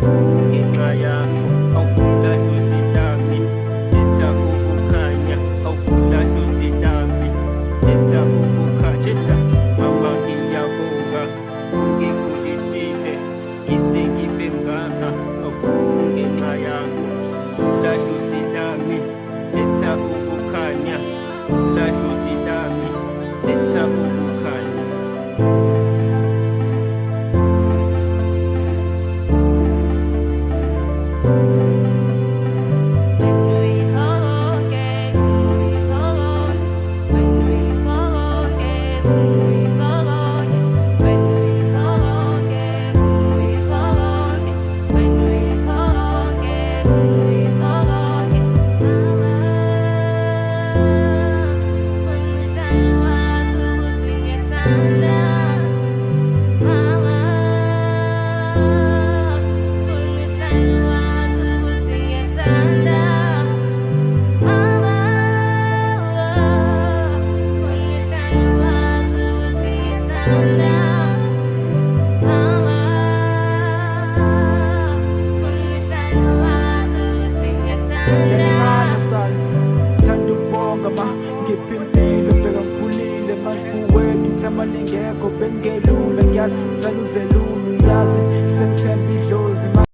kungenxa yakho awufuna hlosi lami, letha ukukhanya awufuna hlosi lami, letha ukukhanya. Mama ngiyabonga ungikhulisile ngise ngibe mngaka, kungenxa yakho funa hlosi lami, letha ukukhanya, funa hlosi lami, letha ukukhanya. Ngiyakthanda sana, ngithanda ukubonga ma ngiphi impilo bheka ngikhulile manje buweni ithema lingekho bengelula ngiyazi mzala uzelula uyazi sengithemba idlozi.